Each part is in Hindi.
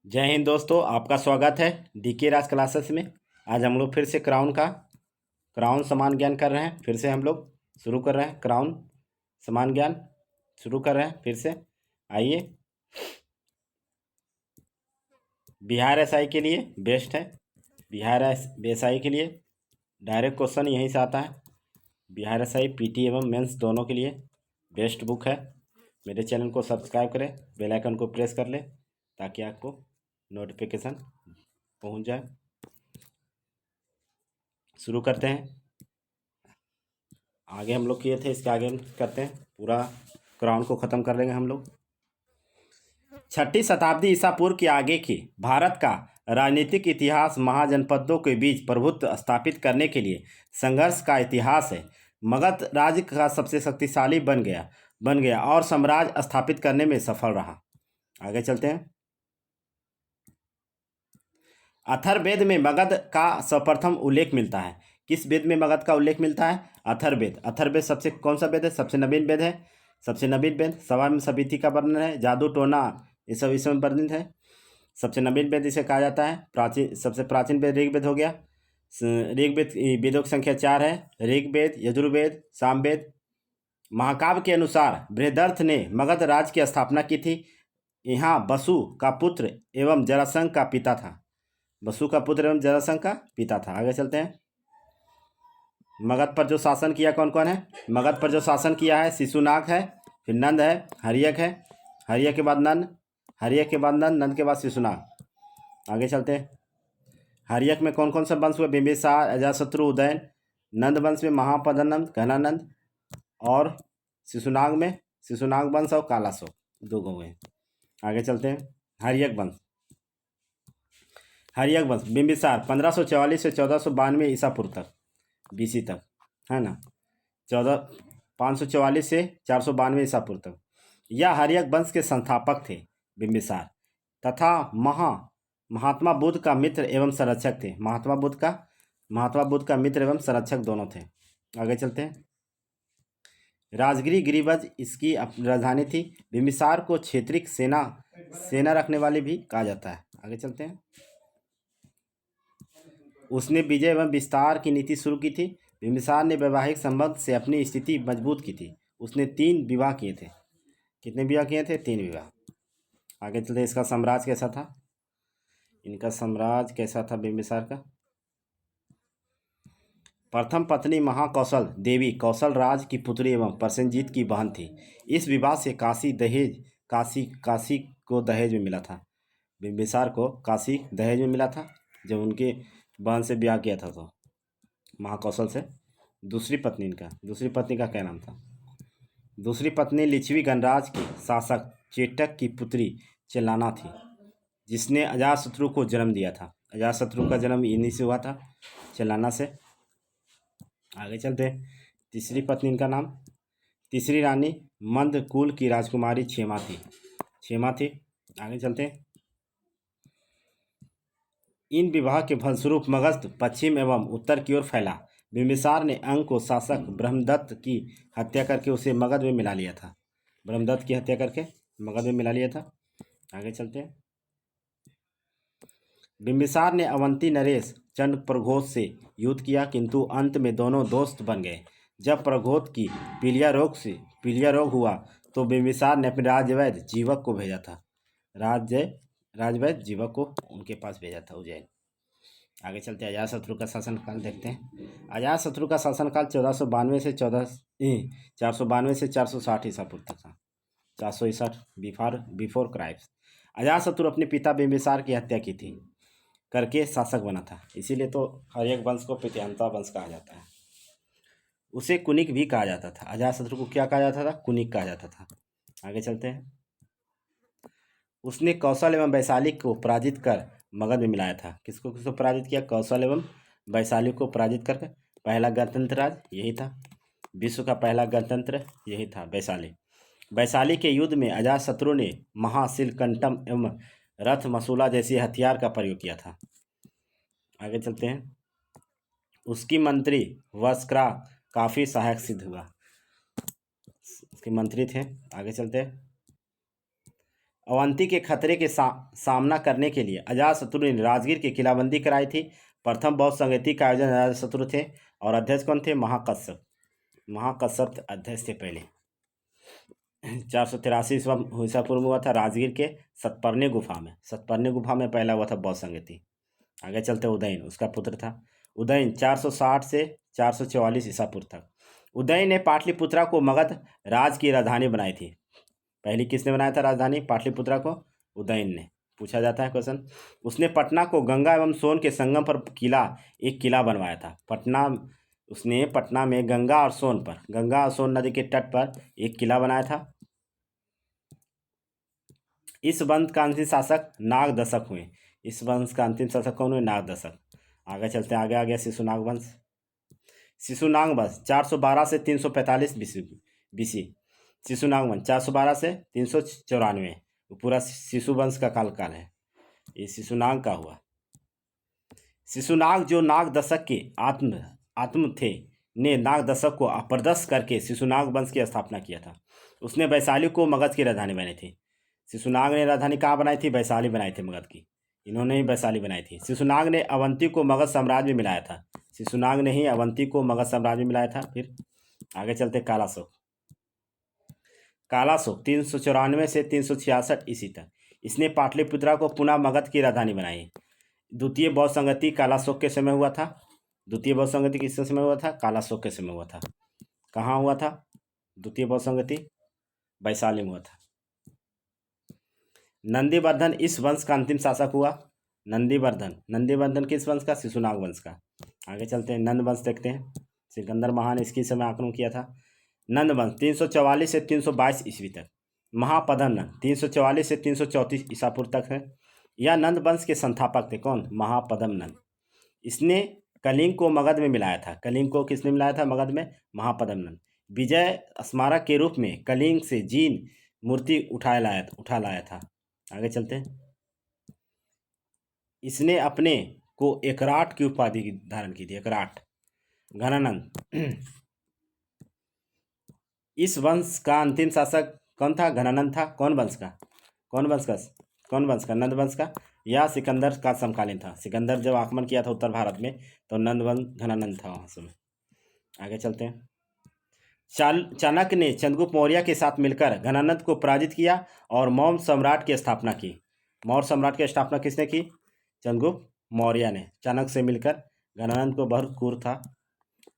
जय हिंद दोस्तों, आपका स्वागत है डीके राज क्लासेस में। आज हम लोग फिर से क्राउन समान ज्ञान कर रहे हैं। फिर से हम लोग शुरू कर रहे हैं क्राउन समान ज्ञान शुरू कर रहे हैं फिर से। आइए, बिहार एसआई के लिए बेस्ट है। बिहार एसआई के लिए डायरेक्ट क्वेश्चन यहीं से आता है। बिहार एसआई पीटी एवं मेंस दोनों के लिए बेस्ट बुक है। मेरे चैनल को सब्सक्राइब करें, बेल आइकन को प्रेस कर लें ताकि आपको नोटिफिकेशन पहुंच जाए। शुरू करते हैं। आगे हम लोग किए थे, इसके आगे हम करते हैं। पूरा कुरान को ख़त्म कर लेंगे हम लोग। 6ठी शताब्दी ईसा पूर्व के आगे की भारत का राजनीतिक इतिहास महाजनपदों के बीच प्रभुत्व स्थापित करने के लिए संघर्ष का इतिहास है। मगध राज्य का सबसे शक्तिशाली बन गया और साम्राज्य स्थापित करने में सफल रहा। आगे चलते हैं। अथर्ववेद में मगध का सर्वप्रथम उल्लेख मिलता है। किस वेद में मगध का उल्लेख मिलता है? अथर्ववेद। अथर्ववेद सबसे कौन सा वेद है? सबसे नवीन वेद है। सबसे नवीन वेद। सभा में समिति का वर्णन है, जादू टोना ये सब इसमें वर्णित है। सबसे नवीन वेद इसे कहा जाता है। सबसे प्राचीन वेद ऋग्वेद हो गया। ऋग्वेद वेदों की संख्या 4 है। ऋग्वेद, यजुर्वेद, सामवेद। महाकाव्य के अनुसार बृहदर्थ ने मगध राज्य की स्थापना की थी। यहाँ वसु का पुत्र एवं जरासंध का पिता था। वसु का पुत्र एवं जरासंध का पिता था। आगे चलते हैं। मगध पर जो शासन किया कौन कौन है? मगध पर जो शासन किया है शिशुनाग है, फिर नंद है, हर्यक है, हर्यक के बाद नंद, हर्यक के बाद नंद, नंद के बाद शिशुनाग। आगे चलते हैं। हर्यक में कौन कौन सा वंश हुए? बिंबिसार, अजातशत्रु, उदयन। नंद वंश में महापद्मनंद, घनानंद। और शिशुनाग वंश और कालाशोक, दो गो हुए। आगे चलते हैं। हर्यक वंश बिंबिसार 1544 से 1492 ईसा पूर्व तक, बीसी तक, है ना। 544 से 492 ईसा पूर्व तक। यह हर्यक वंश के संस्थापक थे बिंबिसार, तथा महात्मा बुद्ध का मित्र एवं संरक्षक थे। महात्मा बुद्ध का मित्र एवं संरक्षक दोनों थे। आगे चलते हैं। राजगिरी गिरिवज इसकी राजधानी थी। बिंबिसार को क्षेत्रीय सेना रखने वाले भी कहा जाता है। आगे चलते हैं। उसने विजय एवं विस्तार की नीति शुरू की थी। बिंबिसार ने वैवाहिक संबंध से अपनी स्थिति मजबूत की थी। उसने 3 विवाह किए थे। कितने विवाह किए थे? 3 विवाह। आगे चलते। इसका साम्राज्य कैसा था? इनका साम्राज्य कैसा था बिंबिसार का? प्रथम पत्नी महाकौशल देवी कौशल राज की पुत्री एवं प्रसेनजीत की बहन थी। इस विवाह से काशी को दहेज में मिला था। बिंबिसार को काशी दहेज में मिला था जब उनके बहन से ब्याह किया था, तो महाकौशल से। दूसरी पत्नी का क्या नाम था? दूसरी पत्नी लिच्छवी गणराज के शासक चेटक की पुत्री चेलाना थी, जिसने अजातशत्रु को जन्म दिया था। अजातशत्रु का जन्म इन्हीं से हुआ था, चेलाना से। आगे चलते हैं। तीसरी रानी मंद कुल की राजकुमारी क्षेमा थी। आगे चलते हैं। इन विवाह के फलस्वरूप मगध पश्चिम एवं उत्तर की ओर फैला। बिंबिसार ने अंग को शासक ब्रह्मदत्त की हत्या करके उसे मगध में मिला लिया था। आगे चलते हैं। बिंबिसार ने अवंती नरेश चंड प्रघोष से युद्ध किया, किंतु अंत में दोनों दोस्त बन गए। जब प्रघोष की पीलिया रोग हुआ तो बिंबिसार ने अपने राजवैद्य जीवक को भेजा था। राजवैद्य जीवक को उनके पास भेजा था, उज्जैन। आगे चलते हैं। अजातशत्रु का शासनकाल देखते हैं। अजातशत्रु का शासनकाल 492 से 460 ईसा पूर्व तक था। 460 बिफोर क्राइस्ट। अजातशत्रु अपने पिता बिंबिसार की हत्या की थी करके शासक बना था। इसीलिए तो हर्यक वंश को पित्यान्ता वंश कहा जाता है। उसे कुनिक भी कहा जाता था। अजातशत्रु को क्या कहा जाता था? कुनिक कहा जाता था। आगे चलते हैं। उसने कौशल एवं वैशाली को पराजित कर मगध में मिलाया था। किसको पराजित किया? कौशल एवं वैशाली को पराजित करके पहला गणतंत्र राज यही था। विश्व का पहला गणतंत्र यही था, वैशाली। वैशाली के युद्ध में अजातशत्रु ने महाशिलकंठम एवं रथ मसूला जैसी हथियार का प्रयोग किया था। आगे चलते हैं। उसकी मंत्री वस्क्रा काफी सहायक सिद्ध हुआ। उसके मंत्री थे। आगे चलते हैं। अवंती के खतरे के सामना करने के लिए अजातशत्रु ने राजगीर की किलाबंदी कराई थी। प्रथम बौद्ध संगति का आयोजन अजातशत्रु थे और अध्यक्ष कौन थे? महाकश्यप। महाकश्यप अध्यक्ष थे पहले। 483 ईसा पूर्व में हुआ था राजगीर के सतपर्णे गुफा में। सतपर्णे गुफा में पहला हुआ था बौद्ध संगति। आगे चलते उदयन उसका पुत्र था। उदयन 460 से 444 ईसा पूर्व तक। उदयन ने पाटलिपुत्रा को मगध राज की राजधानी बनाई थी। पहली किसने बनाया था राजधानी पाटलिपुत्रा को? उदयन ने। पूछा जाता है क्वेश्चन। उसने पटना को गंगा एवं सोन के संगम पर एक किला बनवाया था। उसने पटना में गंगा और सोन नदी के तट पर एक किला बनाया था। इस वंश का अंतिम शासक नागदशक हुए। इस वंश का अंतिम शासक कौन हुए? नागदशक। आगे चलते हैं, आगे आ गया शिशुनाग वंश। शिशुनाग वंश 412 से 345 बीसी। शिशुनाग वंश 412 से 394, पूरा शिशु वंश का काल है। ये शिशुनाग का हुआ। शिशुनाग जो नाग दशक के आत्म थे ने नाग दशक को अपरदस्त करके शिशुनाग वंश की स्थापना किया था। उसने वैशाली को मगध की राजधानी बनाई थी। शिशुनाग ने राजधानी कहाँ बनाई थी? वैशाली बनाई थी मगध की। इन्होंने ही वैशाली बनाई थी। शिशुनाग ने अवंती को मगध साम्राज्य में मिलाया था। शिशुनाग ने ही अवंती को मगध साम्राज्य में मिलाया था। फिर आगे चलते कालाशोक। कालाशोक 394 से 366 ईस्वी तक। इसने पाटलिपुत्रा को पुनः मगध की राजधानी बनाई। द्वितीय बौद्ध संगति कालाशोक के समय हुआ था। द्वितीय बौद्ध संगति किस समय हुआ था? कालाशोक के समय हुआ था। कहाँ हुआ था द्वितीय बौद्ध संगति? वैशाली में हुआ था। नंदीवर्धन इस वंश का अंतिम शासक हुआ। नंदीवर्धन किस वंश का? शिशुनाग वंश का। आगे चलते हैं, नंद वंश देखते हैं। सिकंदर महान इसके समय आक्रमण किया था। नंद वंश 344 से 322 ईस्वी तक। महापद्म नंद 344 से 334 ईसा पूर्व तक है। यह नंद वंश के संस्थापक थे। कौन? महापद्म नंद। इसने कलिंग को मगध में मिलाया था। कलिंग को किसने मिलाया था मगध में? महापद्म नंद। विजय स्मारक के रूप में कलिंग से जीन मूर्ति उठा लाया था। आगे चलते हैं। इसने अपने को एकराट की उपाधि धारण की थी। एकराट। घनानंद इस वंश का अंतिम शासक कौन था? घनानंद था। कौन वंश का? नंद वंश का। यह सिकंदर का समकालीन था। सिकंदर जब आक्रमण किया था उत्तर भारत में तो नंद वंश घनानंद था वहाँ समय। आगे चलते हैं। चाणक्य ने चंद्रगुप्त मौर्य के साथ मिलकर घनानंद को पराजित किया और मौर्य सम्राट की स्थापना की। मौर्य सम्राट की स्थापना किसने की? चंद्रगुप्त मौर्य ने। चाणक्य से मिलकर घनानंद को बहुत क्रूर था।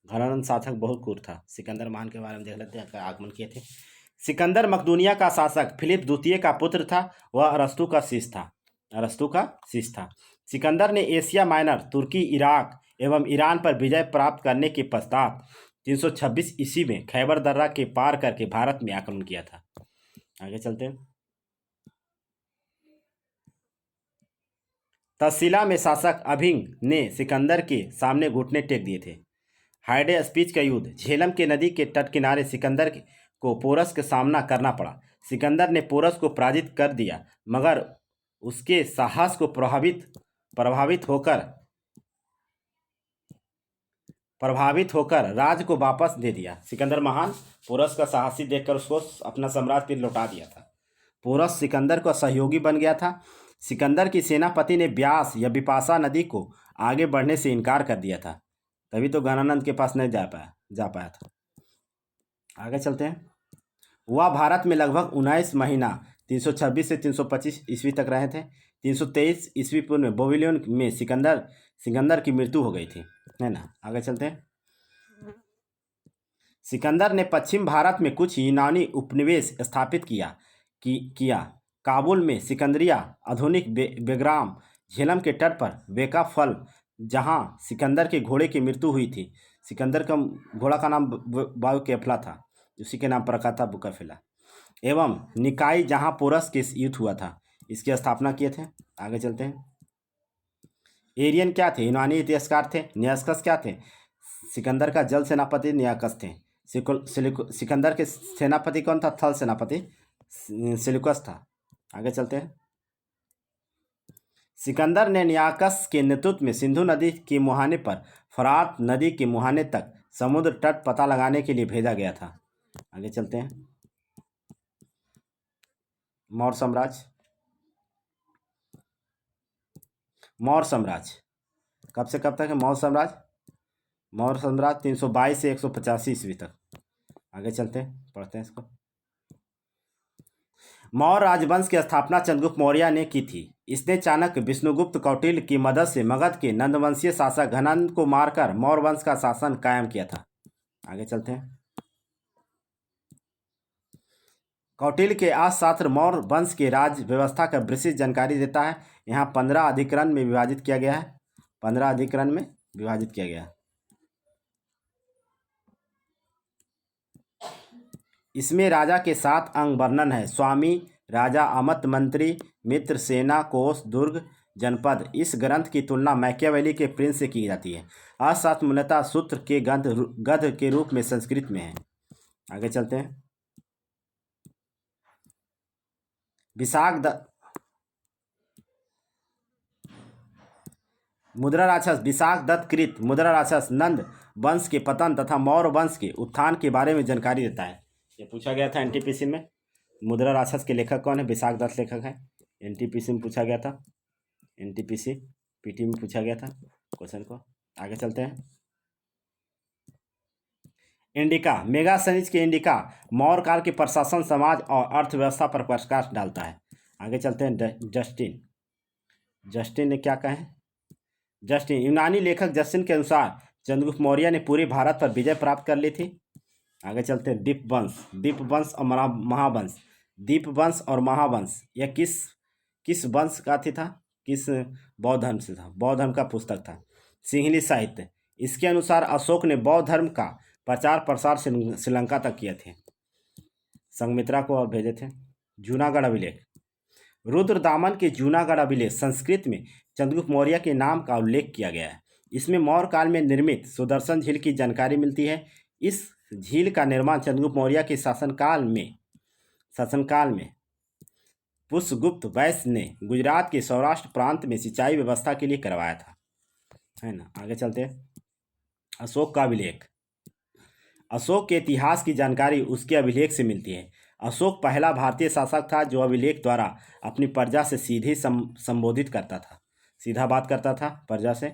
घनानंद शासक बहुत क्रूर था। सिकंदर महान के बारे में देख लेते हैं, आगमन किए थे। सिकंदर मकदूनिया का शासक फिलिप द्वितीय का पुत्र था। वह अरस्तु का शिष्य था। सिकंदर ने एशिया माइनर, तुर्की, इराक एवं ईरान पर विजय प्राप्त करने के पश्चात 326 ईस्वी में खैबर दर्रा के पार करके भारत में आक्रमण किया था। आगे चलते हैं। तक्षशिला में शासक अभिंग ने सिकंदर के सामने घुटने टेक दिए थे। हाइडे स्पीच का युद्ध। झेलम के नदी के तट किनारे सिकंदर को पोरस का सामना करना पड़ा। सिकंदर ने पोरस को पराजित कर दिया, मगर उसके साहस को प्रभावित होकर राज को वापस दे दिया। सिकंदर महान पोरस का साहसी देखकर उसको अपना साम्राज्य फिर लौटा दिया था। पोरस सिकंदर का सहयोगी बन गया था। सिकंदर की सेनापति ने ब्यास या बिपाशा नदी को आगे बढ़ने से इनकार कर दिया था, तभी तो घनानंद के पास नहीं जा पाया था। आगे चलते हैं। वह भारत में लगभग 19 महीना 326 से 325 ईस्वी तक रहे थे। 323 ईस्वी पूर्व में बेबीलोन में सिकंदर की मृत्यु हो गई थी, है ना। आगे चलते हैं। सिकंदर ने पश्चिम भारत में कुछ यूनानी उपनिवेश स्थापित किया। काबुल में सिकंदरिया, आधुनिक बेग्राम, झेलम के तट पर वेकाफल, जहां सिकंदर के घोड़े की मृत्यु हुई थी। सिकंदर का घोड़ा का नाम बुकफिला था, उसी के नाम पर रखा था बुकफिला। एवं निकाई, जहां पोरस के युद्ध हुआ था, इसकी स्थापना किए थे। आगे चलते हैं। एरियन क्या थे? यूनानी इतिहासकार थे। नियाकस क्या थे? सिकंदर का जल सेनापति नियाकस थे। सिकंदर के सेनापति कौन था? थल सेनापति सेल्यूकस था। आगे चलते हैं। सिकंदर ने नियाकस के नेतृत्व में सिंधु नदी के मुहाने पर फरात नदी के मुहाने तक समुद्र तट पता लगाने के लिए भेजा गया था। आगे चलते हैं। मौर्य साम्राज्य। मौर्य साम्राज्य कब से कब तक है? मौर्य साम्राज्य 322 से 185 ईस्वी तक। आगे चलते हैं, पढ़ते हैं इसको। मौर्य राजवंश की स्थापना चंद्रगुप्त मौर्य ने की थी। इसने चाणक्य, विष्णुगुप्त कौटिल्य की मदद से मगध के नंदवंशीय शासक घनंद को मारकर मौर्य वंश का शासन कायम किया था। आगे चलते हैं। कौटिल्य के अर्थशास्त्र मौर्य वंश के राज्य व्यवस्था का विस्तृत जानकारी देता है। यहाँ 15 अधिकरण में विभाजित किया गया है। 15 अधिकरण में विभाजित किया गया है। इसमें राजा के 7 अंग वर्णन है। स्वामी, राजा, अमत, मंत्री, मित्र, सेना, कोष, दुर्ग, जनपद। इस ग्रंथ की तुलना मैकियावेली के प्रिंस से की जाती है। अर्थशास्त्र मूलतः सूत्र के गद्य के रूप में संस्कृत में है। आगे चलते हैं। मुद्रा राक्षस विशाख दत्त कृत मुद्रा राक्षस नंद वंश के पतन तथा मौर्य वंश के उत्थान के बारे में जानकारी देता है। ये पूछा गया था एनटीपीसी में। मुद्रा राक्षस के लेखक कौन है? विशाख दत्त लेखक है। एनटीपीसी में पूछा गया था। एनटीपीसी पीटी में पूछा गया था क्वेश्चन को। आगे चलते हैं। इंडिका मेगा सनीज के इंडिका मौर्य काल के प्रशासन, समाज और अर्थव्यवस्था पर प्रकाश डालता है। आगे चलते हैं। जस्टिन ने क्या कहा? जस्टिन यूनानी लेखक जस्टिन के अनुसार चंद्रगुप्त मौर्य ने पूरे भारत पर विजय प्राप्त कर ली थी। आगे चलते हैं। दीपवंश और महावंश। दीपवंश और महावंश यह किस वंश का था? किस बौद्ध धर्म से था? बौद्ध धर्म का पुस्तक था। सिंहली साहित्य। इसके अनुसार अशोक ने बौद्ध धर्म का प्रचार प्रसार श्रीलंका तक किए थे। संघमित्रा को और भेजे थे। जूनागढ़ अभिलेख। रुद्रदामन के जूनागढ़ अभिलेख संस्कृत में चंद्रगुप्त मौर्य के नाम का उल्लेख किया गया है। इसमें मौर्य काल में निर्मित सुदर्शन झील की जानकारी मिलती है। इस झील का निर्माण चंद्रगुप्त मौर्य के शासनकाल में पुष्यगुप्त वैश्य ने गुजरात के सौराष्ट्र प्रांत में सिंचाई व्यवस्था के लिए करवाया था, है ना। आगे चलते हैं। अशोक का अभिलेख। अशोक के इतिहास की जानकारी उसके अभिलेख से मिलती है। अशोक पहला भारतीय शासक था जो अभिलेख द्वारा अपनी प्रजा से सीधे संबोधित करता था, सीधा बात करता था प्रजा से,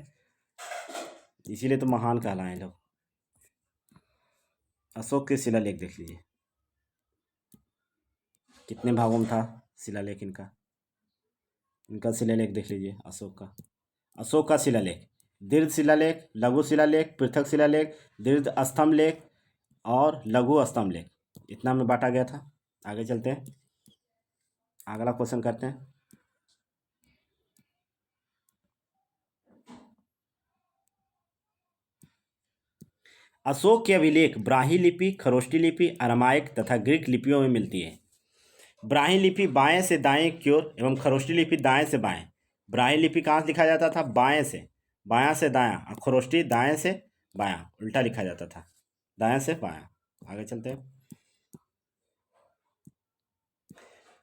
इसीलिए तो महान कहलाए लोग। अशोक के शिलालेख देख लीजिए, कितने भागों में था शिलालेख इनका शिलालेख देख लीजिए अशोक का शिलालेख। दीर्घ शिलालेख, लघु शिलालेख, पृथक शिलालेख, दीर्घ स्तंभ लेख और लघु स्तंभ लेख, इतना में बांटा गया था। आगे चलते हैं, अगला क्वेश्चन करते हैं। अशोक के अभिलेख ब्राह्मी लिपि, खरोष्टी लिपि, अरामाइक तथा ग्रीक लिपियों में मिलती है। ब्राह्मी लिपि बाएं से दाएं की ओर एवं खरोष्टी लिपि दाएं से बाएं। ब्राह्मी लिपि कहाँ से लिखा जाता था? बाएं से दायां, और खरोष्टी दाएं से बायां, उल्टा लिखा जाता था, दाएं से बायां। आगे चलते हैं।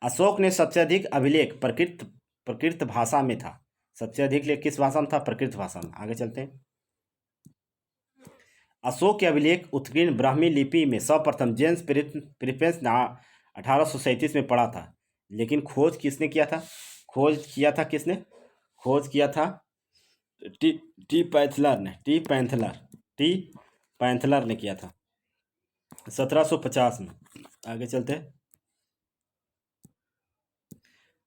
अशोक ने सबसे अधिक अभिलेख प्रकृत भाषा में था। सबसे अधिक लेख किस भाषा में था? प्रकृत भाषा में। आगे चलते हैं। अशोक के अभिलेख उत्कीर्ण ब्राह्मी लिपि में सर्वप्रथम जेम्स प्रिपेंस ने 1837 में पढ़ा था, लेकिन खोज किसने किया था? खोज किया था टी पैंथलर ने किया था 1750 में। आगे चलते हैं।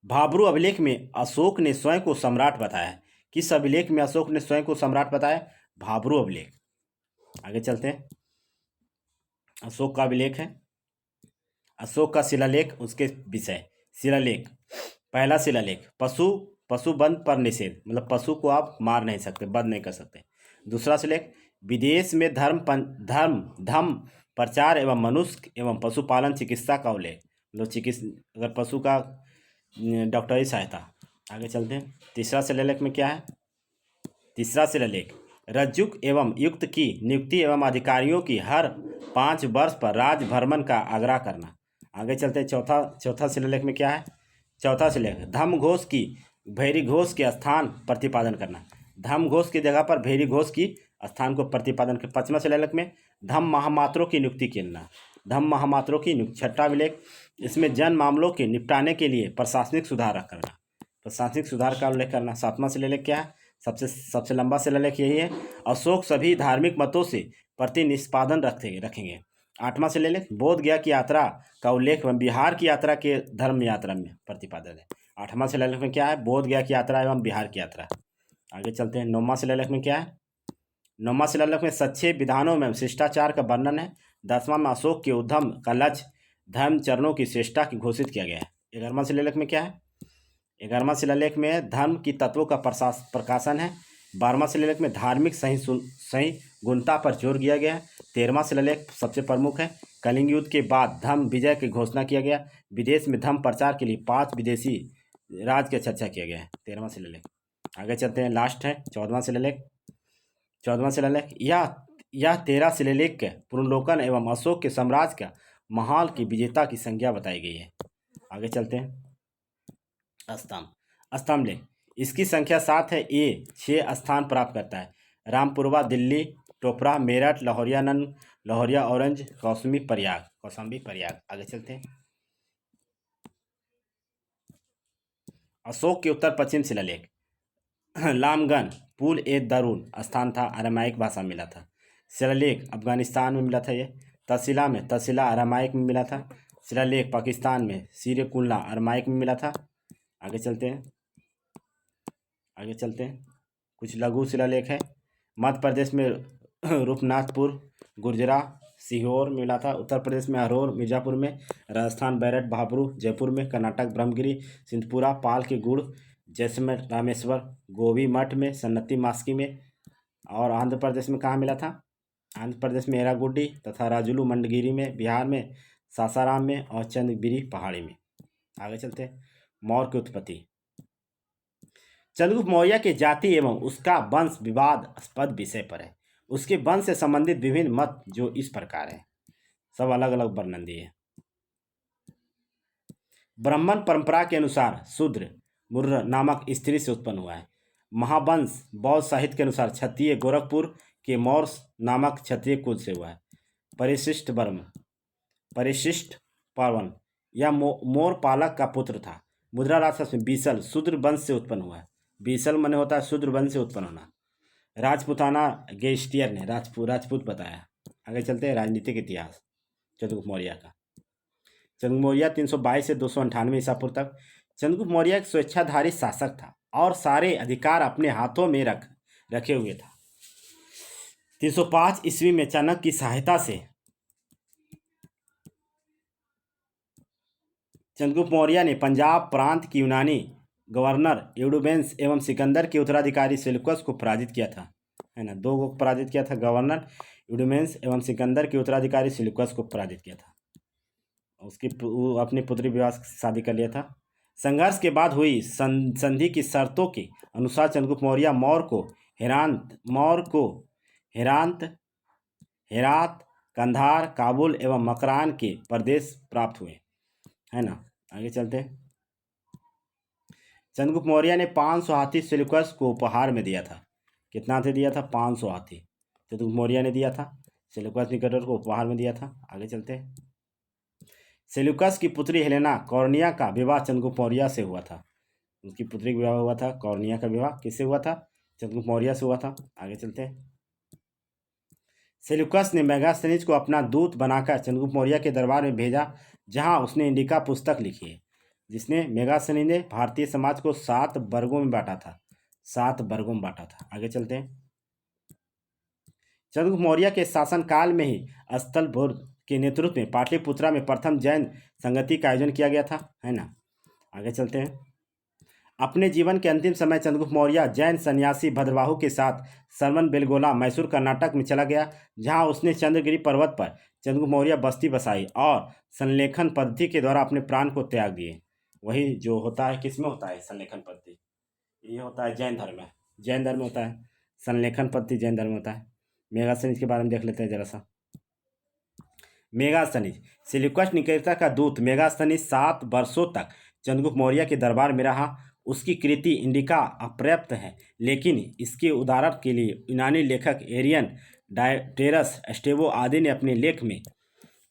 भाब्रू अभिलेख में अशोक ने स्वयं को सम्राट बताया। किस अभिलेख में अशोक ने स्वयं को सम्राट बताया? भाब्रू अभिलेख। आगे चलते हैं। अशोक का अभिलेख है, अशोक का शिलालेख, उसके विषय। शिलालेख, पहला शिलालेख पशु बंध पर निषेध, मतलब पशु को आप मार नहीं सकते, बंद नहीं कर सकते। दूसरा शिलालेख विदेश में धर्म प्रचार एवं मनुष्य एवं पशुपालन चिकित्सा का उल्लेख, मतलब अगर पशु का डॉक्टरी सहायता। आगे चलते हैं। तीसरा शिलालेख में क्या है? तीसरा शिलालेख रज्जुक एवं युक्त की नियुक्ति एवं अधिकारियों की हर 5 वर्ष पर राज भ्रमण का आग्रह करना। आगे चलते हैं। चौथा शिलालेख में क्या है? चौथा शिलालेख धम्म घोष की भैरी घोष के स्थान प्रतिपादन करना। धम्म घोष की जगह पर भैरी घोष की स्थान को प्रतिपादन कर। पांचवा शिलालेख में धम्म महामात्रों की नियुक्ति करना। धम्म महामात्रों की नियुक्ति। छठा अभिलेख इसमें जन मामलों के निपटाने के लिए प्रशासनिक सुधार करना। प्रशासनिक सुधार का उल्लेख करना। 7वां शिलालेख क्या है? सबसे लंबा शिलालेख यही है। अशोक सभी धार्मिक मतों से प्रतिनिष्पादन रखेंगे। 8वां शिलालेख बोध गया की यात्रा का उल्लेख एवं बिहार की यात्रा के धर्म यात्रा में प्रतिपादन है। 8वां शिलालेख में क्या है? बोध गया की यात्रा एवं बिहार की यात्रा। आगे चलते हैं। 9वां शिलालेख में क्या है? 9वां शिलालेख में सच्चे विधानों में शिष्टाचार का वर्णन है। 10वां में अशोक के उद्यम का लक्ष्य धर्म चरणों की श्रेष्ठता की घोषित किया गया है। 11वां शिलालेख में क्या है? 11वां शिलालेख में धर्म की तत्वों का प्रकाशन है। 12वां शिलालेख में धार्मिक सही गुणता पर जोर दिया गया है। 13वां शिलालेख सबसे प्रमुख है। कलिंग युद्ध के बाद धर्म विजय की घोषणा किया गया। विदेश में धर्म प्रचार के लिए 5 विदेशी राज की चर्चा किया गया है। 13वां शिलालेख। आगे चलते हैं, लास्ट है 14वां शिलालेख। 14वां शिलालेख यह 13 शिलालेख के पुनर्लोकन एवं अशोक के साम्राज्य का महाल की विजेता की संज्ञा बताई गई है। आगे चलते हैं। स्तंभ लेख इसकी संख्या 7 है। ये 6 स्थान प्राप्त करता है। रामपुरवा, दिल्ली, टोपरा, मेरठ, लाहौरिया, ऑरेंज, कौशाम्बी, प्रयाग। आगे चलते हैं। अशोक के उत्तर पश्चिम शिलालेख लामगन पुल ए दरून स्थान था, अरामाइक भाषा में मिला था। शिलालेख अफगानिस्तान में मिला था। ये तसीला अरामाइक में मिला था। शिलालेख पाकिस्तान में सीरे कुल्ला अरामाइक में मिला था। आगे चलते हैं। कुछ लघु शिलालेख है। मध्य प्रदेश में रूपनाथपुर, गुर्जरा, सीहोर में मिला था। उत्तर प्रदेश में हरोर, मिर्जापुर में। राजस्थान बैरट, बहाबरू, जयपुर में। कर्नाटक ब्रह्मगिरी, सिंधपुरा, पाल के गुड़, जैसलमेर, रामेश्वर, गोभी मठ में, सन्नती मास्की में। और आंध्र प्रदेश में कहाँ मिला था? आंध्र प्रदेश में एरागुड्डी तथा राजुलू मंडगिरी में। बिहार में सासाराम में और चंद्रगिरी पहाड़ी में। आगे चलते हैं। मौर्य की उत्पत्ति। चंद्रगुप्त मौर्य के जाति एवं उसका वंश विवादास्पद विषय पर है। उसके वंश से संबंधित विभिन्न मत जो इस प्रकार है, सब अलग अलग वर्णन दिए। ब्राह्मण परंपरा के अनुसार शूद्र मुर्र नामक स्त्री से उत्पन्न हुआ है। महावंश बौद्ध साहित्य के अनुसार क्षत्रिय गोरखपुर के मौर्य नामक क्षत्रिय कुल से हुआ है। परिशिष्ट पर्वन यह मोर पालक का पुत्र था। मुद्रा राक्षस में बीसल शूद्र वंश से उत्पन्न हुआ है। बीसल माने होता है शूद्र वंश से उत्पन्न होना। राजपुताना गेस्टियर ने राजपूत बताया। आगे चलते हैं। राजनीतिक इतिहास चंद्रगुप्त मौर्य का। चंद्रगुप्त मौर्य 322 से 298 ईसा पूर्व तक। चंद्रगुप्त मौर्य एक स्वेच्छाधारी शासक था और सारे अधिकार अपने हाथों में रखे हुए था। 305 ईस्वी में चाणक्य की सहायता से चंद्रगुप्त मौर्य ने पंजाब प्रांत की यूनानी गवर्नर यूडुबेंस एवं सिकंदर के उत्तराधिकारी सेल्यूकस को पराजित किया था, है ना। 2 को पराजित किया था, गवर्नर यूडुबेंस एवं सिकंदर के उत्तराधिकारी सेल्यूकस को पराजित किया था। अपनी पुत्री विवाह से शादी कर लिया था। संघर्ष के बाद हुई संधि की शर्तों के अनुसार चंद्रगुप्त मौर्य हेरात, कंधार, काबुल एवं मकरान के प्रदेश प्राप्त हुए, है ना। आगे चलते हैं। चंद्रगुप्त मौर्य ने 500 हाथी सेल्यूकस को उपहार में दिया था। कितना हाथी दिया था? 500 हाथी चंद्रगुप्त मौर्य ने दिया था, सेल्यूकस निकेटर को उपहार में दिया था। आगे चलते हैं। सेल्यूकस की पुत्री हेलेना कौरनिया का विवाह चंद्रगुप्त मौर्य से हुआ था। उनकी पुत्री का विवाह हुआ था। कौरनिया का विवाह किससे हुआ था? चंद्रगुप्त मौर्य से हुआ था। आगे चलते हैं। सेल्यूकस ने मेगास्थनीज को अपना दूत बनाकर चंद्रगुप्त मौर्य के दरबार में भेजा, जहां उसने इंडिका पुस्तक लिखी है, जिसने मेगास्थनी ने भारतीय समाज को 7 वर्गों में बांटा था। 7 वर्गों में बांटा था। आगे चलते हैं। चंद्रगुप्त मौर्य के शासनकाल में ही स्थलभुर्द के नेतृत्व में पाटलिपुत्रा में प्रथम जैन संगति का आयोजन किया गया था, है ना। आगे चलते हैं। अपने जीवन के अंतिम समय चंद्रगुप्त मौर्य जैन सन्यासी भद्रबाहु के साथ सरमन बेलगोला मैसूर कर्नाटक में चला गया, जहां उसने चंद्रगिरी पर्वत पर चंद्रगुप्त मौर्य बस्ती बसाई और संलेखन पद्धति के द्वारा अपने प्राण को त्याग दिए। वही जो होता है, किसमें होता है संलेखन पद्धति? ये होता है जैन धर्म में। जैन धर्म में होता है संलेखन पद्धति, जैन धर्म में होता है। मेगास्थनीज के बारे में देख लेते हैं जरा सा। मेगास्थनीज सेल्यूकस निकेटर का दूत मेगास्थनीज 7 वर्षों तक चंद्रगुप्त मौर्य के दरबार में रहा। उसकी कृति इंडिका अपर्याप्त है, लेकिन इसके उदाहरण के लिए यूनानी लेखक एरियन डायटेरस स्टेबो आदि ने अपने लेख में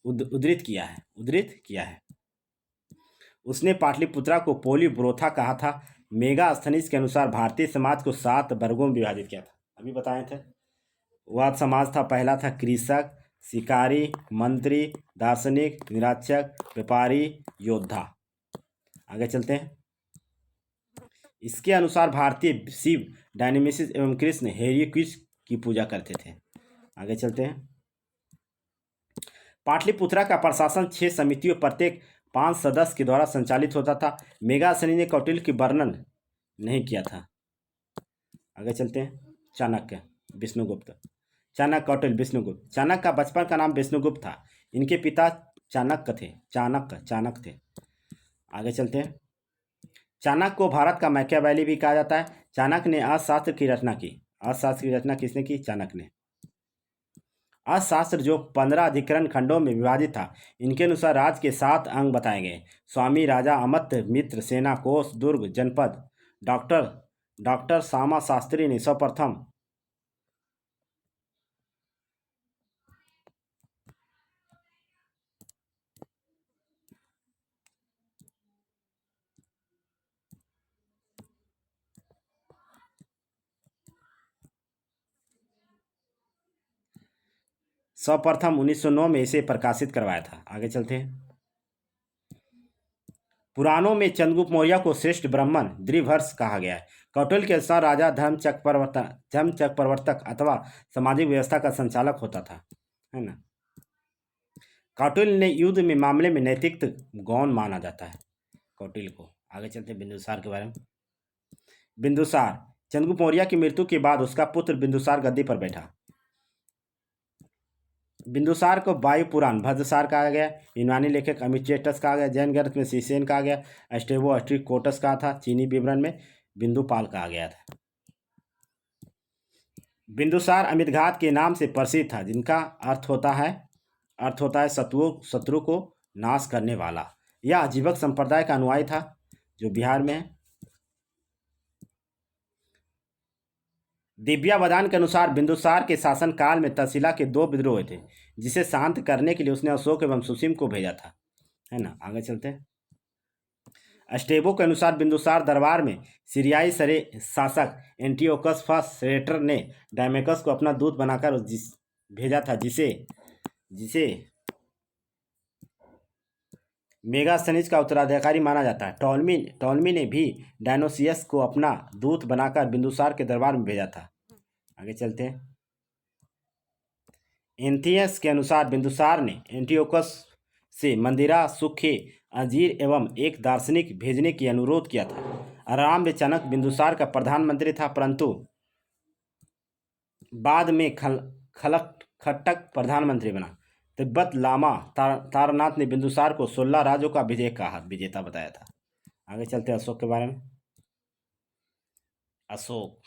उद्धृत किया है। उसने पाटलिपुत्रा को पोली ब्रोथा कहा था। मेगास्थनीज के अनुसार भारतीय समाज को 7 वर्गों में विभाजित किया था, अभी बताए थे। वह समाज था, पहला था कृषक, शिकारी, मंत्री, दार्शनिक, निरीक्षक, व्यापारी, योद्धा। आगे चलते हैं। इसके अनुसार भारतीय शिव, डायनेमिसिस एवं कृष्ण हेरियोक्विस की पूजा करते थे। आगे चलते हैं। पाटलिपुत्रा का प्रशासन 6 समितियों प्रत्येक 5 सदस्य के द्वारा संचालित होता था। मेगास्थनी ने कौटिल्य की वर्णन नहीं किया था। आगे चलते हैं। चाणक्य, विष्णुगुप्त। चाणक्य, कौटिल्य, विष्णुगुप्त। चाणक्य का बचपन का नाम विष्णुगुप्त था। इनके पिता चाणक्य थे। चाणक्य थे। आगे चलते हैं। चाणक्य को भारत का मैकियावेली भी कहा जाता है। चाणक्य ने अर्थशास्त्र की रचना की। अर्थशास्त्र की रचना किसने की? चाणक्य ने। अर्थशास्त्र जो 15 अधिकरण खंडों में विभाजित था। इनके अनुसार राज्य के 7 अंग बताए गए: स्वामी, राजा, अमात्य, मित्र, सेना, कोष, दुर्ग, जनपद। डॉक्टर श्यामा शास्त्री ने सर्वप्रथम 1909 में इसे प्रकाशित करवाया था। आगे चलते हैं। पुराणों में चंद्रगुप्त मौर्य को श्रेष्ठ ब्राह्मण द्विवर्ष कहा गया है। कौटिल्य के अनुसार राजा धर्मचक्र प्रवर्तक अथवा सामाजिक व्यवस्था का संचालक होता था, है ना। कौटिल्य ने युद्ध में मामले में नैतिक गौण माना जाता है कौटिल्य को। आगे चलते हैं बिंदुसार के बारे में। बिंदुसार, चंद्रगुप्त मौर्य की मृत्यु के बाद उसका पुत्र बिंदुसार गद्दी पर बैठा। बिंदुसार को वायु पुराण भद्रसार कहा गया। यूनानी लेखक अमिचेटस कहा गया। जैन ग्रंथ में सीसेन कहा गया। एस्टेबो अस्ट्रिकोटस कहा था। चीनी विवरण में बिंदुपाल कहा गया था। बिंदुसार अमितघात के नाम से प्रसिद्ध था, जिनका अर्थ होता है शत्रु को नाश करने वाला। यह जीवक संप्रदाय का अनुयायी था, जो बिहार में है। दिव्यावदान के अनुसार बिंदुसार के शासनकाल में तक्षशिला के 2 विद्रोह हुए थे, जिसे शांत करने के लिए उसने अशोक एवं सुसीम को भेजा था, है ना। आगे चलते हैं। अस्टेबो के अनुसार बिंदुसार दरबार में सीरियाई शासक एंटियोकस फर्स्ट सेरेटर ने डायमेकस को अपना दूत बनाकर भेजा था, जिसे मेगास्थनीज का उत्तराधिकारी माना जाता है। टॉलमी ने भी डायनोसियस को अपना दूत बनाकर बिंदुसार के दरबार में भेजा था। आगे चलते हैं। एंथियस के अनुसार बिंदुसार ने एंटियोकस से मंदिरा, सुखे, अंजीर एवं एक दार्शनिक भेजने की अनुरोध किया था। आरंभ में चाणक्य बिंदुसार का प्रधानमंत्री था, परंतु बाद में खट्टक प्रधानमंत्री बना। तिब्बत लामा तारनाथ ने बिंदुसार को 16 राज्यों का विजेता बताया था। आगे चलते हैं अशोक के बारे में। अशोक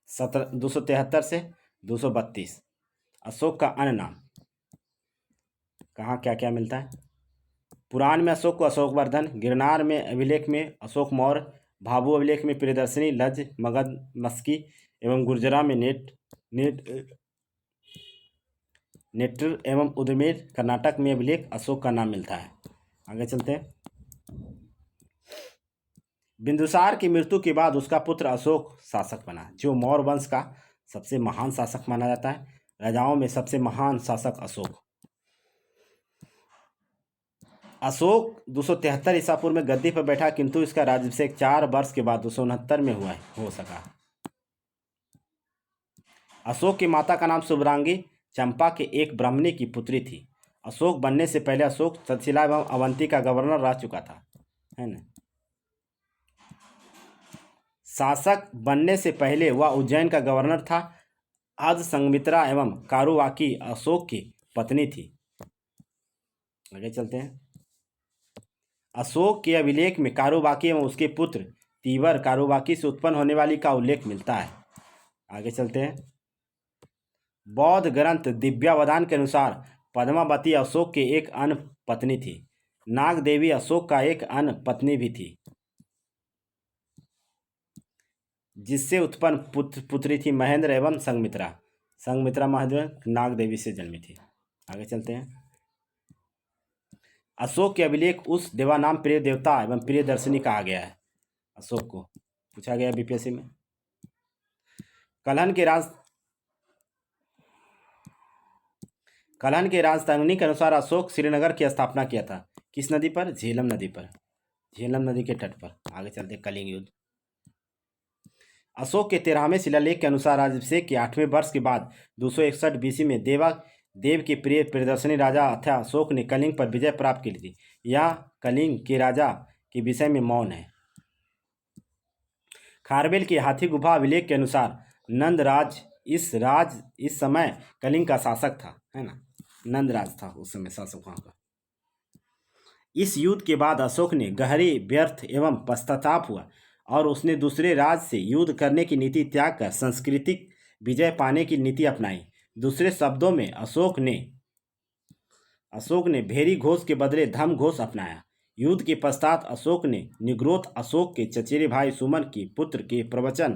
273 से 232। अशोक का अन्य नाम कहाँ क्या क्या मिलता है? पुराण में अशोक को अशोकवर्धन, गिरनार में अभिलेख में अशोक मौर्य, भाभू अभिलेख में प्रियदर्शनी, लज, मगध, मस्की एवं गुर्जरा में नेत्र एवं उदमेर, कर्नाटक में अभिलेख अशोक का नाम मिलता है। आगे चलते हैं। बिंदुसार की मृत्यु के बाद उसका पुत्र अशोक शासक बना, जो मौर्य वंश का सबसे महान शासक माना जाता है। राजाओं में सबसे महान शासक अशोक 273 ईसा पूर्व में गद्दी पर बैठा, किंतु इसका राज्याभिषेक 4 वर्ष के बाद 269 में हो सका। अशोक की माता का नाम शुभरांगी चंपा के एक ब्राह्मणी की पुत्री थी। अशोक बनने से पहले अशोक तक्षशिला एवं अवंती का गवर्नर रह चुका था, है ना। शासक बनने से पहले वह उज्जैन का गवर्नर था। आज संघमित्रा एवं कारुवाकी अशोक की पत्नी थी। आगे चलते हैं। अशोक के अभिलेख में कारुबाकी एवं उसके पुत्र तीवर कारुबाकी से उत्पन्न होने वाली का उल्लेख मिलता है। आगे चलते हैं। बौद्ध ग्रंथ दिव्यावदान के अनुसार पद्मावती अशोक के एक अन्य पत्नी थी। नाग देवी अशोक का एक अन्य पत्नी भी थी, जिससे उत्पन्न पुत्री थी महेंद्र एवं संघमित्रा महेंद्र नाग देवी से जन्मी थी। आगे चलते हैं। अशोक के अभिलेख उस देवानाम प्रिय देवता एवं प्रियदर्शनी कहा गया है अशोक को। पूछा गया बीपीएससी में। कलहन के राज कलहन के राजतंगनी के अनुसार अशोक श्रीनगर की स्थापना किया था। किस नदी पर? झेलम नदी पर। झेलम नदी के तट पर। आगे चलते कलिंग युद्ध। अशोक के 13वें शिलालेख के अनुसार राज्याभिषेक के 8वें वर्ष के बाद 261 बीसी में देव के प्रिय प्रियदर्शनी राजा अथा अशोक ने कलिंग पर विजय प्राप्त की थी। यह कलिंग के राजा के विषय में मौन है। खारवेल के हाथी गुफा अभिलेख के अनुसार नंदराज इस समय कलिंग का शासक था, है ना। नंदराज था उस समय शासक वहाँ का। इस युद्ध के बाद अशोक ने गहरी व्यर्थ एवं पश्चाताप हुआ और उसने दूसरे राज से युद्ध करने की नीति त्याग कर सांस्कृतिक विजय पाने की नीति अपनाई। दूसरे शब्दों में अशोक ने भेरी घोष के बदले धम घोष अपनाया। युद्ध के पश्चात अशोक ने निग्रोध अशोक के चचेरे भाई सुमन के पुत्र के प्रवचन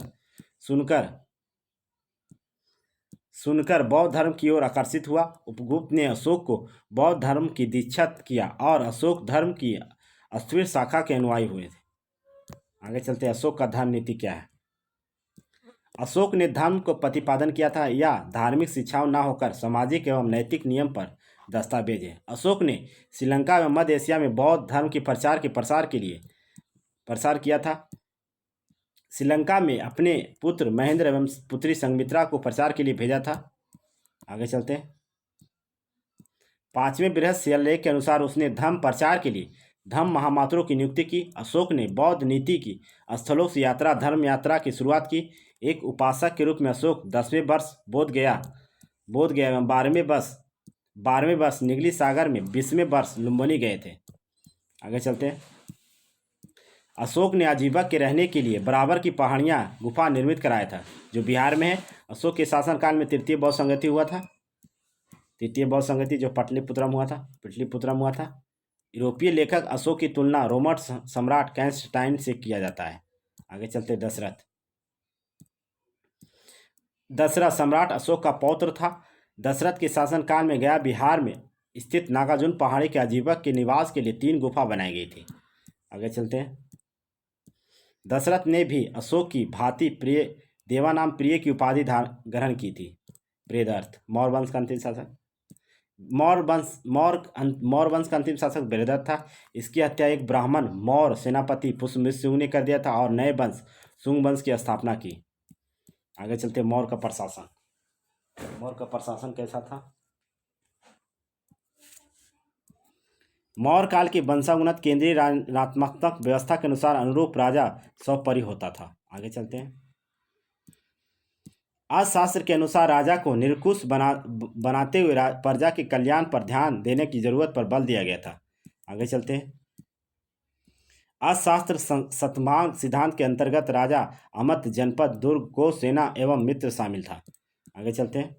सुनकर बौद्ध धर्म की ओर आकर्षित हुआ। उपगुप्त ने अशोक को बौद्ध धर्म की दीक्षा किया और अशोक धर्म की अस्थिर शाखा के अनुयायी हुए थे। आगे चलते अशोक का धर्म नीति क्या है। अशोक ने धर्म को प्रतिपादन किया था। यह धार्मिक शिक्षाओं न होकर सामाजिक एवं नैतिक नियम पर दस्तावेज है। अशोक ने श्रीलंका एवं मध्य एशिया में बौद्ध धर्म के प्रसार किया था। श्रीलंका में अपने पुत्र महेंद्र एवं पुत्री संघमित्रा को प्रचार के लिए भेजा था। आगे चलते हैं। 5वें बृहद शिलालेख के अनुसार उसने धर्म प्रचार के लिए धम्म महामात्रों की नियुक्ति की। अशोक ने बौद्ध नीति की स्थलों से यात्रा धर्म यात्रा की शुरुआत की। एक उपासक के रूप में अशोक 10वें वर्ष बोध गया एवं 12वें वर्ष निगली सागर में 20वें वर्ष लुम्बिनी गए थे। आगे चलते हैं। अशोक ने आजीवक के रहने के लिए बराबर की पहाड़ियाँ गुफा निर्मित कराया था, जो बिहार में है। अशोक के शासनकाल में तृतीय बौद्ध संगति हुआ था। तृतीय बौद्ध संगति जो पाटलिपुत्रम हुआ था। यूरोपीय लेखक अशोक की तुलना रोमन सम्राट कैंस्टाइन से किया जाता है। आगे चलते। दशरथ सम्राट अशोक का पौत्र था। दशरथ के शासनकाल में गया बिहार में स्थित नागार्जुन पहाड़ी के आजीवक के निवास के लिए 3 गुफा बनाई गई थी। आगे चलते हैं। दशरथ ने भी अशोक की भांति देवानाम प्रिय की उपाधि ग्रहण की थी। प्रियदर्थ मौर्य वंश का अंतिम शासक। मौर्य वंश का अंतिम शासक प्रियदर्थ था। इसकी हत्या एक ब्राह्मण मौर्य सेनापति पुष्यमित्र सिंह ने कर दिया था और नए वंश शुंग वंश की स्थापना की। आगे चलते। मौर्य का प्रशासन कैसा था। मौर्य काल की वंशानुगत केंद्रीय राजनात्मक व्यवस्था के अनुसार अनुरूप राजा स्वपरि होता था। आगे चलते हैं। अर्थशास्त्र के अनुसार राजा को निरंकुश बनाते हुए प्रजा के कल्याण पर ध्यान देने की जरूरत पर बल दिया गया था। आगे चलते हैं। अर्थशास्त्र शतभाग सिद्धांत के अंतर्गत राजा अमत जनपद दुर्ग को सेना एवं मित्र शामिल था। आगे चलते हैं।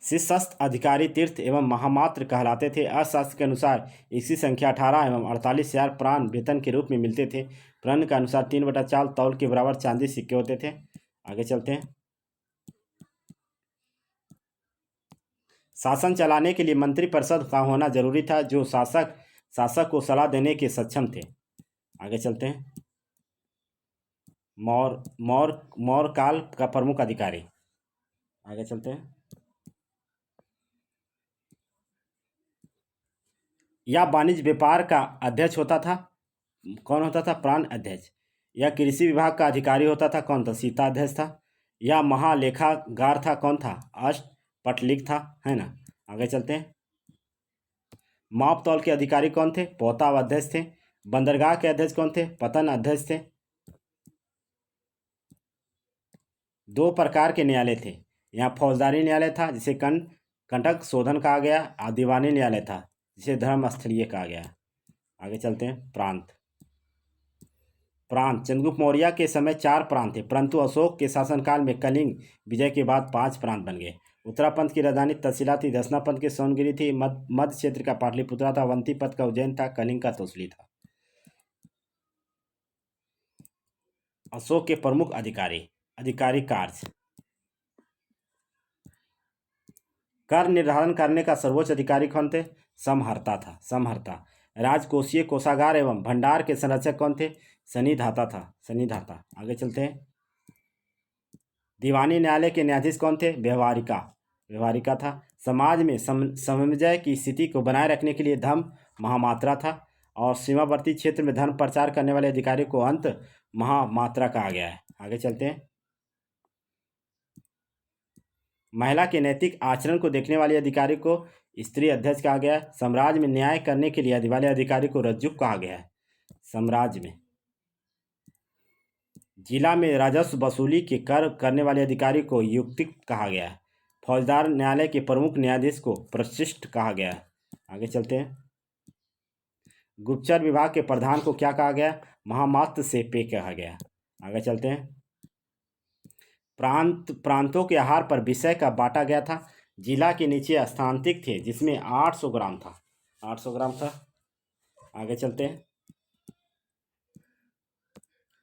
शिष्यस्थ अधिकारी तीर्थ एवं महामात्र कहलाते थे। अर्थशास्त्र के अनुसार इसकी संख्या 18 एवं 48,000 प्राण वेतन के रूप में मिलते थे। प्रण के अनुसार 3/4 तौल के बराबर चांदी सिक्के होते थे। आगे चलते हैं। शासन चलाने के लिए मंत्रिपरिषद का होना जरूरी था, जो शासक को सलाह देने के सक्षम थे। आगे चलते हैं। मौर्य काल का प्रमुख अधिकारी। आगे चलते हैं। या वाणिज्य व्यापार का अध्यक्ष होता था। कौन होता था? प्राण अध्यक्ष। या कृषि विभाग का अधिकारी होता था। कौन था? सीता अध्यक्ष था। या महालेखागार था। कौन था? अष्टपटलिक था, है ना। आगे चलते हैं। माप तौल के अधिकारी कौन थे? पोताव अध्यक्ष थे। बंदरगाह के अध्यक्ष कौन थे? पतन अध्यक्ष थे। 2 प्रकार के न्यायालय थे। यहाँ फौजदारी न्यायालय था, जिसे कंटक शोधन कहा गया, और दीवानी न्यायालय था, जिसे धर्मस्थलीय कहा गया। आगे चलते हैं। प्रांत चंद्रगुप्त मौर्य के समय 4 प्रांत थे, परंतु अशोक के शासनकाल में कलिंग विजय के बाद 5 प्रांत बन गए। उत्तरापंथ की राजधानी तक्षशिला थी। दक्षिणापंथ की सोनगिरी थी। मध्य क्षेत्र का पाटलिपुत्रा था। अवंती पथ का उज्जैन था। कलिंग का तोसली था। अशोक के प्रमुख अधिकारी कार्य। कर निर्धारण करने का सर्वोच्च अधिकारी कौन थे? समहर्ता था। राजकोषीय कोषागार एवं भंडार के संरक्षक कौन थे? सन्निधाता था, सन्निधाता। आगे चलते हैं। दीवानी न्यायालय के न्यायाधीश कौन थे? व्यवहारिका, व्यवहारिका था। समाज में समन्वय की स्थिति को बनाए रखने के लिए धर्म महामात्रा था। और सीमावर्ती क्षेत्र में धर्म प्रचार करने वाले अधिकारी को अंत महामात्रा कहा गया है। आगे चलते हैं। महिला के नैतिक आचरण को देखने वाले अधिकारी को स्त्री अध्यक्ष कहा गया है। साम्राज्य में न्याय करने के लिए वाले अधिकारी को रज्जुक कहा गया है। साम्राज्य में जिला में राजस्व वसूली के कर करने वाले अधिकारी को युक्तिक कहा गया है। फौजदार न्यायालय के प्रमुख न्यायाधीश को प्रशिष्ट कहा गया है। आगे चलते हैं। गुप्तचर विभाग के प्रधान को क्या कहा गया? महामात्र से पे कहा गया। आगे चलते हैं। प्रांतों के आहार पर विषय का बांटा गया था। जिला के नीचे स्थानांतरित थे जिसमें 800 ग्राम था, 800 ग्राम था। आगे चलते हैं।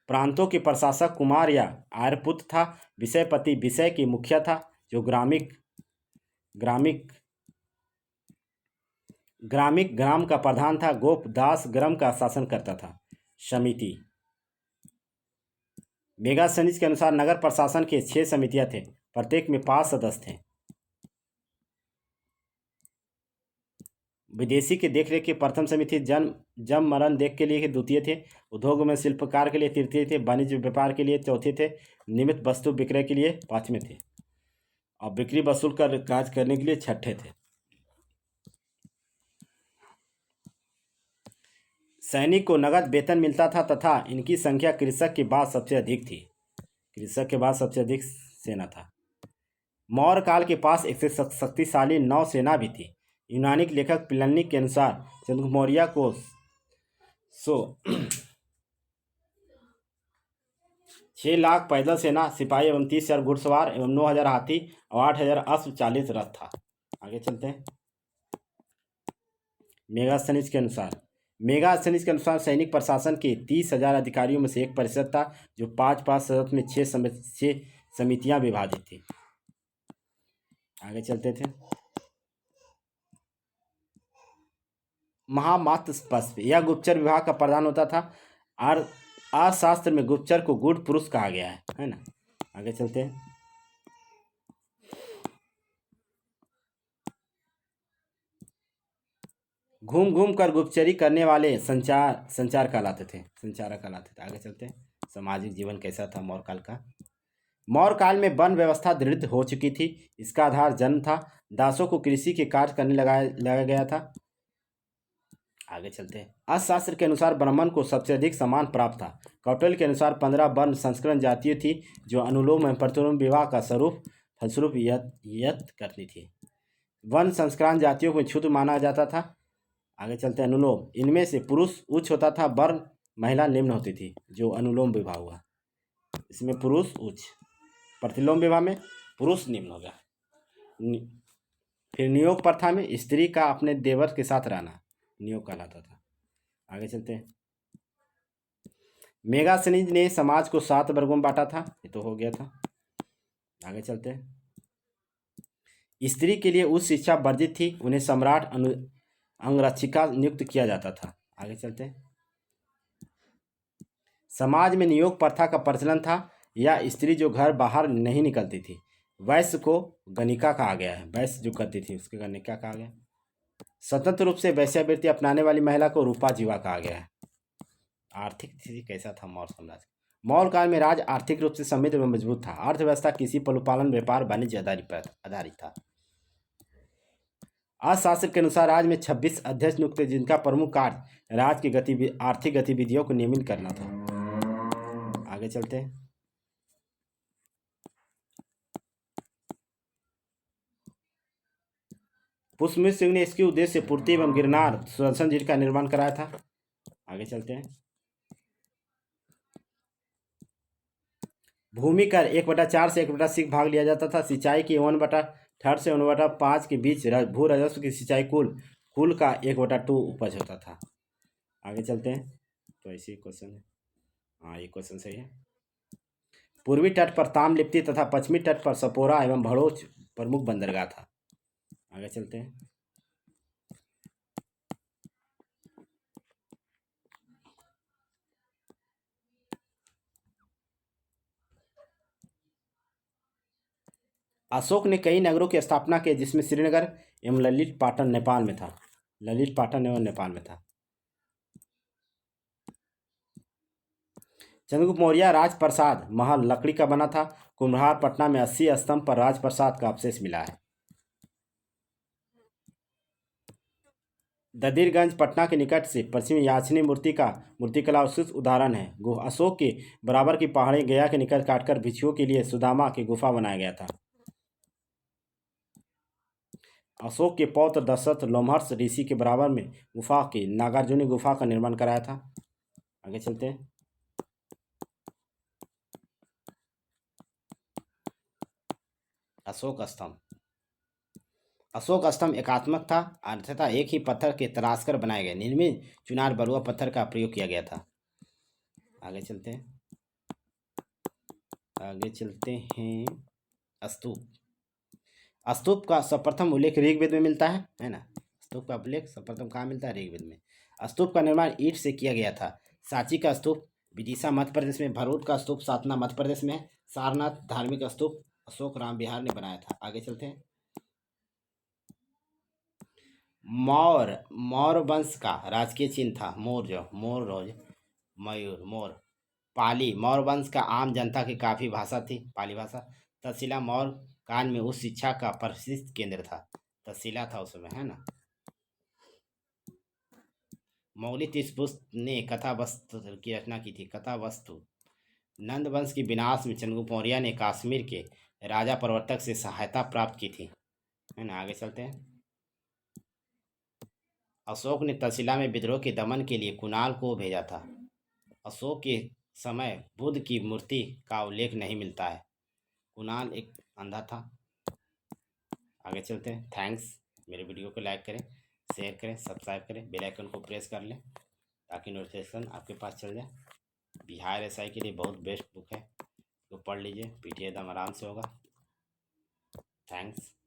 प्रांतों के प्रशासक कुमार या आर्यपुत्र था। विषयपति विषय के मुखिया था जो ग्रामिक ग्राम का प्रधान था। गोप दास ग्राम का शासन करता था। समिति मेगास्थनीज के अनुसार नगर प्रशासन के 6 समितियां थे, प्रत्येक में 5 सदस्य थे। विदेशी के देखरेख की प्रथम समिति जन्म मरण देख के लिए द्वितीय थे। उद्योग में शिल्पकार के लिए तृतीय थे। वाणिज्य व्यापार के लिए चौथे थे। नियमित वस्तु विक्रय के लिए 5वें थे और बिक्री वसूल कर कार्य करने के लिए 6ठे थे। सैनिक को नगद वेतन मिलता था तथा इनकी संख्या कृषक के बाद सबसे अधिक थी। कृषक के बाद सबसे अधिक सेना था। मौर्य काल के पास एक शक्तिशाली नौसेना भी थी। यूनानी लेखक प्लिनी के अनुसार चंद्रगुप्त मौर्य को 6 लाख पैदल सेना, सिपाही एवं 30,000 घुड़सवार एवं 9,000 हाथी और 8,000 अश्व 40 रथ था। आगे चलते हैं। मेगास्थनीज के अनुसार सैनिक प्रशासन के 30,000 अधिकारियों में से एक परिषद था जो 5-5 सदस्य में 6 समितियां विभाजित थी। आगे चलते थे। महामात्र यह गुप्तचर विभाग का प्रधान होता था। और अर्थशास्त्र में गुप्तचर को गुड पुरुष कहा गया है ना। आगे चलते हैं। घूम घूम कर गुप्तचरी करने वाले संचारक कहलाते थे। आगे चलते हैं। सामाजिक जीवन कैसा था मौर्य काल का? मौर्य काल में वन व्यवस्था दृढ़ हो चुकी थी। इसका आधार जन्म था। दासों को कृषि के कार्य करने लगाया गया था। आगे चलते हैं। अर्थशास्त्र के अनुसार ब्राह्मण को सबसे अधिक सम्मान प्राप्त था। कौटिल्य के अनुसार 15 वर्ण संस्करण जातियां थी जो अनुलोम एवं प्रतिलोम विवाह का फलस्वरूप यत करती थी। वर्ण संस्करण जातियों को क्षुद्र माना जाता था। आगे चलते हैं। अनुलोम, इनमें से पुरुष उच्च होता था, वर्ण महिला निम्न होती थी। जो अनुलोम विवाह हुआ इसमें पुरुष उच्च, प्रतिलोम विवाह में पुरुष निम्न होगा। फिर नियोग प्रथा में स्त्री का अपने देवर के साथ रहना नियोग कहलाता था। आगे चलते हैं। मेगास्थनीज ने समाज को 7 वर्गों में बांटा था, ये तो हो गया था। आगे चलते हैं। स्त्री के लिए उच्च शिक्षा वर्जित थी, उन्हें सम्राट अंगरक्षिका नियुक्त किया जाता था। आगे चलते हैं। समाज में नियोग प्रथा का प्रचलन था। या स्त्री जो घर बाहर नहीं निकलती थी। वैश्य को गणिका कहा गया है। वैश्य जो करती थी उसके गणिका कहा गया। स्वतंत्र रूप से वैश्यावृत्ति अपनाने वाली महिला को रूपा जीवा कहा गया है। आर्थिक स्थिति कैसा था मौर्य साम्राज्य? मौर्य काल में राज्य आर्थिक रूप से समृद्ध एवं मजबूत था। अर्थव्यवस्था कृषि, पशुपालन, व्यापार, वाणिज्य आधारित था। अर्थशास्त्र के अनुसार राज्य में 26 अध्यक्ष नियुक्त थे जिनका प्रमुख कार्य राज्य की आर्थिक गतिविधियों को नियमित करना था। आगे चलते हैं। पुष्पमित्र सिंह ने इसके उद्देश्य से पूर्ति एवं गिरनार सुदर्शन झील का निर्माण कराया था। आगे चलते हैं। भूमि कर 1/4 से 1/6 भाग लिया जाता था। सिंचाई की 1/3 से 1/5 के बीच भू राजस्व की सिंचाई कुल का 1/2 उपज होता था। आगे चलते हैं। तो ऐसे क्वेश्चन है। हाँ, ये क्वेश्चन सही है। पूर्वी तट पर ताम्रलिप्ति तथा पश्चिमी तट पर सपोरा एवं भड़ोच प्रमुख बंदरगाह था। आगे चलते हैं। अशोक ने कई नगरों की स्थापना की जिसमें श्रीनगर एवं ललित पाटन नेपाल में था। ललित पाटन एवं नेपाल में था। चंद्रगुप्त मौर्य राजप्रसाद महल लकड़ी का बना था। कुम्हार पटना में 80 स्तंभ पर राजप्रसाद का अवशेष मिला है। ददीरगंज पटना के निकट से पश्चिमी याचनी मूर्ति का मूर्तिकला उत्कृष्ट उदाहरण है। अशोक के बराबर की पहाड़ी गया के निकट काटकर भिक्षुओं के लिए सुदामा की गुफा बनाया गया था। अशोक के पौत्र दशरथ लोमहर्ष ऋषि के बराबर में गुफा की नागार्जुनी गुफा का निर्माण कराया था। आगे चलते हैं। अशोक स्तंभ। अशोक स्तंभ एकात्मक था तथा एक ही पत्थर के तराश कर बनाए गए निर्मित चुनार बरुआ पत्थर का प्रयोग किया गया था। आगे चलते हैं। स्तूप। स्तूप का सर्वप्रथम उल्लेख ऋग्वेद में मिलता है ना। स्तूप का उल्लेख सर्वप्रथम कहाँ मिलता है? ऋग्वेद में। स्तूप का निर्माण ईंट से किया गया था। सांची का स्तूप विदिशा मध्य प्रदेश में, भरूच का स्तूप सातना मध्य प्रदेश में, सारनाथ धार्मिक स्तूप अशोक राम विहार ने बनाया था। आगे चलते हैं। मौर्य वंश का राजकीय चिन्ह था मोर, मयूर, मोर। पाली मौर्य वंश का आम जनता की काफ़ी भाषा थी, पाली भाषा। तक्षशिला मौर्य काल में उच्च शिक्षा का प्रसिद्ध केंद्र था। तक्षशिला था उस समय, है ना। मौली तीर्थपुष्प ने कथा वस्तु की रचना की थी। कथा वस्तु नंद वंश के विनाश में चंद्रगुप्त मौर्य ने कश्मीर के राजा प्रवर्तक से सहायता प्राप्त की थी, है ना। आगे चलते हैं। अशोक ने तक्षशिला में विद्रोह के दमन के लिए कुणाल को भेजा था। अशोक के समय बुद्ध की मूर्ति का उल्लेख नहीं मिलता है। कुणाल एक अंधा था। आगे चलते हैं। थैंक्स। मेरे वीडियो को लाइक करें, शेयर करें, सब्सक्राइब करें, बेल आइकन को प्रेस कर लें ताकि नोटिफिकेशन आपके पास चल जाए। बिहार एसआई के लिए बहुत बेस्ट बुक है, तो पढ़ लीजिए, पीटी एकदम आराम से होगा। थैंक्स।